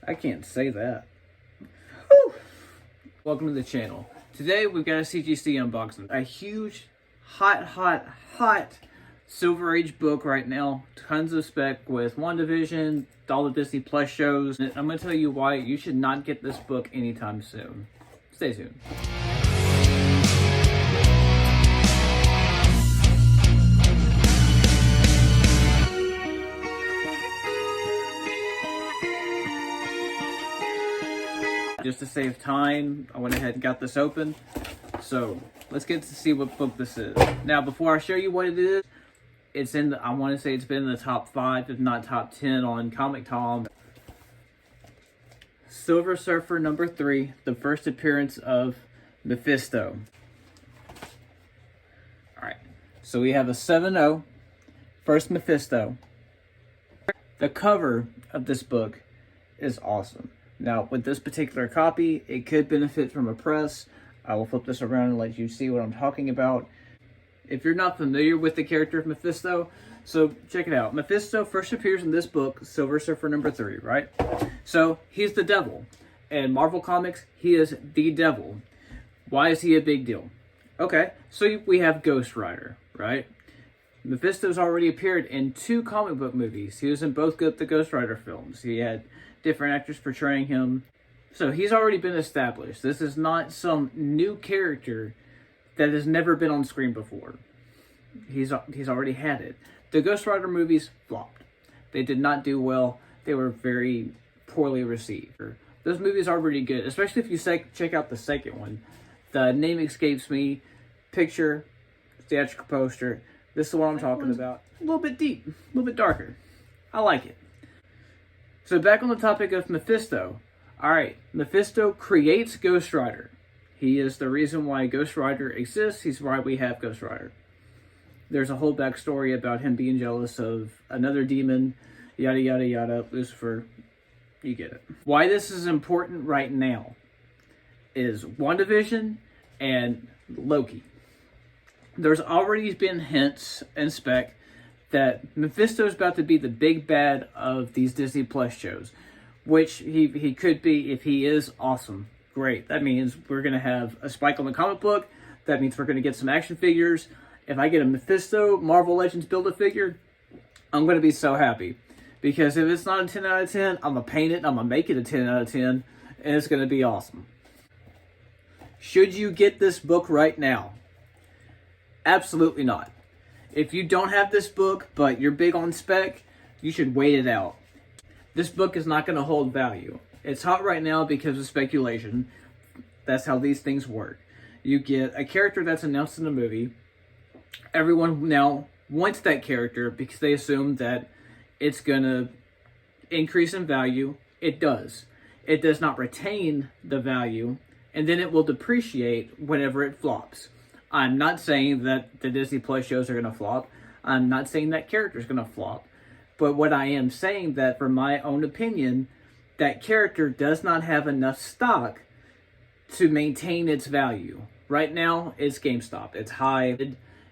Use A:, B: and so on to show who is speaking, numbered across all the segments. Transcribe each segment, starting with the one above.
A: I can't say that. Whew. Welcome to the channel. Today we've got a CGC unboxing. A huge, hot Silver Age book right now. Tons of spec with WandaVision, all the Disney Plus shows. And I'm going to tell you why you should not get this book anytime soon. Stay tuned. Just to save time, I went ahead and got this open. So let's get to see what book this is. Now, before I show you what it is, it's in the, I want to say it's been in the top 5, if not top 10 on Comic Tom. Silver Surfer number 3, the first appearance of Mephisto. Alright, so we have a 7-0, first Mephisto. The cover of this book is awesome. Now, with this particular copy, it could benefit from a press. I will flip this around and let you see what I'm talking about. If you're not familiar with the character of Mephisto, so check it out. Mephisto first appears in this book, Silver Surfer number 3, right? So, he's the devil. In Marvel Comics, he is the devil. Why is he a big deal? Okay, so we have Ghost Rider, right? Mephisto's already appeared in 2 comic book movies. He was in both the Ghost Rider films. He had different actors portraying him. So he's already been established. This is not some new character that has never been on screen before. He's already had it. The Ghost Rider movies flopped. They did not do well. They were very poorly received. Those movies are really good, especially if you check out the second one. The name escapes me. Picture, theatrical poster. This is what I'm talking about. A little bit deep, a little bit darker. I like it. So back on the topic of Mephisto. Alright, Mephisto creates Ghost Rider. He is the reason why Ghost Rider exists. He's why we have Ghost Rider. There's a whole backstory about him being jealous of another demon, yada yada yada, Lucifer, you get it. Why this is important right now is WandaVision and Loki. There's already been hints and spec that Mephisto is about to be the big bad of these Disney Plus shows, which he could be if he is awesome. Great. That means we're going to have a spike on the comic book. That means we're going to get some action figures. If I get a Mephisto Marvel Legends Build-A-Figure, I'm going to be so happy. Because if it's not a 10 out of 10, I'm going to paint it, I'm going to make it a 10 out of 10, and it's going to be awesome. Should you get this book right now? Absolutely not. If you don't have this book, but you're big on spec, you should wait it out. This book is not going to hold value. It's hot right now because of speculation. That's how these things work. You get a character that's announced in a movie. Everyone now wants that character because they assume that it's going to increase in value. It does. It does not retain the value, and then it will depreciate whenever it flops. I'm not saying that the Disney Plus shows are going to flop. I'm not saying that character is going to flop. But what I am saying that, from my own opinion, that character does not have enough stock to maintain its value. Right now, it's GameStop. It's high.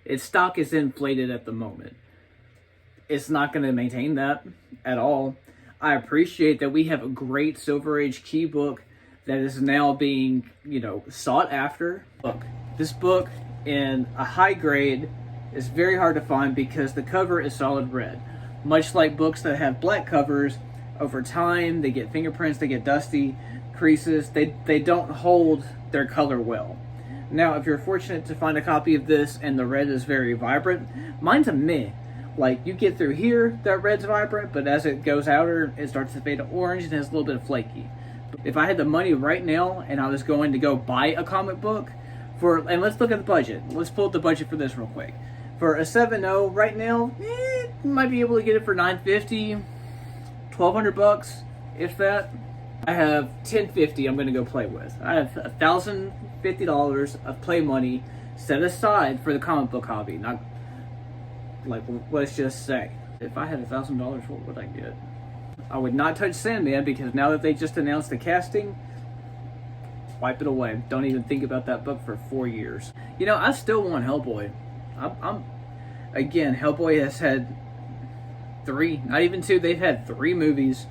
A: Its stock is inflated at the moment. It's not going to maintain that at all. I appreciate that we have a great Silver Age key book that is now being, sought after. Look, this book in a high grade is very hard to find because the cover is solid red. Much like books that have black covers, over time they get fingerprints, they get dusty, creases, they don't hold their color well. Now, if you're fortunate to find a copy of this and the red is very vibrant, mine's a meh. Like, you get through here, that red's vibrant, but as it goes outer, it starts to fade to orange and has a little bit of flaky. If I had the money right now and I was going to go buy a comic book, and let's look at the budget. Let's pull up the budget for this real quick. For a 7.0 right now, you might be able to get it for $950, $1,200, if that. I have $1,050 I'm going to go play with. I have $1,050 of play money set aside for the comic book hobby. Not, like, let's just say, if I had $1,000, what would I get? I would not touch Sandman because now that they just announced the casting, wipe it away. Don't even think about that book for 4 years. I still want Hellboy. Again, Hellboy has had 3, not even 2, they've had 3 movies.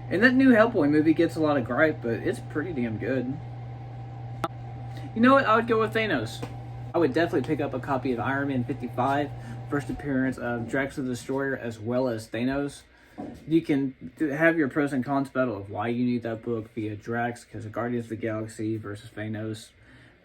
A: And that new Hellboy movie gets a lot of gripe, but it's pretty damn good. You know what? I would go with Thanos. I would definitely pick up a copy of Iron Man 55, first appearance of Drax the Destroyer, as well as Thanos. You can have your pros and cons battle of why you need that book via Drax, because of Guardians of the Galaxy versus Thanos.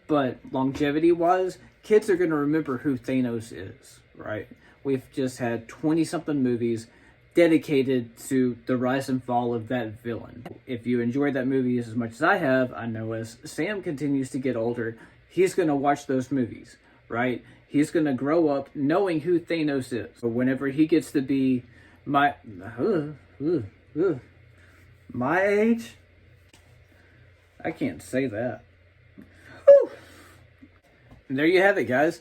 A: But longevity-wise, kids are going to remember who Thanos is, right? We've just had 20-something movies dedicated to the rise and fall of that villain. If you enjoyed that movie as much as I have, I know as Sam continues to get older, he's going to watch those movies, right? He's going to grow up knowing who Thanos is. But whenever he gets to be my age, I can't say that. Whew. And there you have it, guys.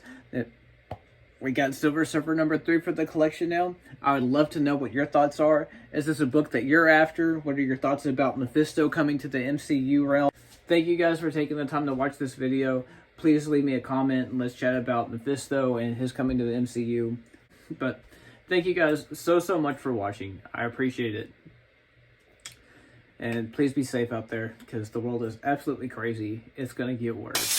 A: We got Silver Surfer number 3 for the collection now. I would love to know what your thoughts are. Is this a book that you're after? What are your thoughts about Mephisto coming to the MCU realm? Thank you guys for taking the time to watch this video. Please leave me a comment and let's chat about Mephisto and his coming to the MCU. But thank you guys so much for watching. I appreciate it. And please be safe out there, because the world is absolutely crazy. It's going to get worse.